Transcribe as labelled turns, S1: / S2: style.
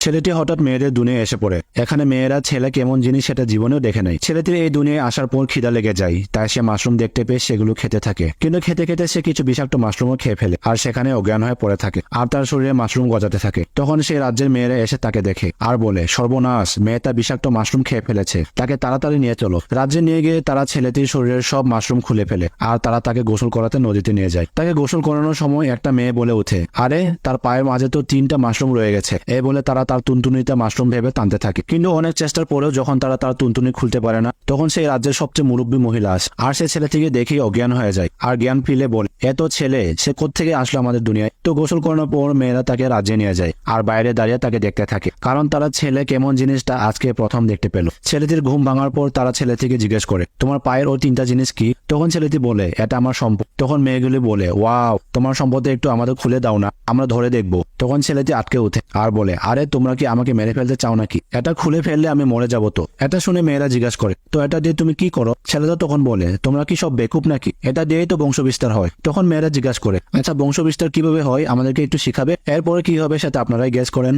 S1: ছেলেটি হঠাৎ মেয়েদের দুনিয়ায় এসে পড়ে। এখানে মেয়েরা ছেলে কেমন জিনিস সেটা জীবনেও দেখে নাই। ছেলেটির এই দুনিয়ায় আসার পর খিদা লেগে যায়, তাই সে মাশরুম দেখতে পেয়ে সেগুলো খেতে থাকে। কিন্তু খেতে খেতে সে কিছু বিষাক্ত মাশরুমও খেয়ে ফেলে আর সেখানে অজ্ঞান হয়ে পড়ে থাকে আর তার শরীরে মাশরুম গজাতে থাকে। তখন সেই রাজ্যের মেয়েরা এসে তাকে দেখে আর বলে, সর্বনাশ, মেয়েটা বিষাক্ত মাশরুম খেয়ে ফেলেছে, তাকে তাড়াতাড়ি নিয়ে চলো। রাজ্যে নিয়ে গিয়ে তারা ছেলেটির শরীরের সব মাশরুম খুলে ফেলে আর তারা তাকে গোসল করাতে নদীতে নিয়ে যায়। তাকে গোসল করানোর সময় একটা মেয়ে বলে ওঠে, আরে তার পায়ের মাঝে তো 3টা মাশরুম রয়ে গেছে। এই বলে তারা তার তুনতুনিতে মাশরুম ভেবে টানতে থাকে। কিন্তু অনেক চেষ্টার পরেও যখন তারা তার তুনতুনি খুলতে পারে না, তখন সেই রাজ্যের সবচেয়ে মুরব্বী মহিলা আসে আর সে ছেলেটিকে দেখেই অজ্ঞান হয়ে যায় আর জ্ঞান ফিরে বলে, এত ছেলে সে কোত্থেকে আসলো আমাদের দুনিয়ায়। তো গোসল করানোর পর মেয়েরা তাকে রাজ্যে নিয়ে যায় আর বাইরে দাঁড়িয়ে তাকে দেখতে থাকে, কারণ তারা ছেলে কেমন জিনিসটা আজকে প্রথম দেখতে পেল। ছেলেটির ঘুম ভাঙার পর তারা ছেলেটিকে জিজ্ঞেস করে, তোমার পায়ের ওই 3টা জিনিস কি? তখন ছেলেটি বলে, এটা আমার সম্পদ। তখন মেয়েগুলি বলে, ওয়াও, তোমার সম্পদে একটু আমাদের খুলে দাও না, আমরা ধরে দেখবো। তখন ছেলেটি আটকে ওঠে আর বলে, আরে তোমরা কি আমাকে মেরে ফেলতে চাও নাকি? এটা খুলে ফেললে আমি মরে যাবো তো। এটা শুনে মেয়েরা জিজ্ঞাসা করে, তো এটা দিয়ে তুমি কি করো? ছেলেটা তখন বলে, তোমরা কি সব বেকুব নাকি? এটা দিয়েই তো বংশবিস্তার হয়। তখন মেয়েরা জিজ্ঞাসা করে, আচ্ছা বংশবিস্তার কিভাবে হয় আমাদেরকে একটু শিখাবে? এরপরে কি হবে সেটা আপনারাই গেস করেন।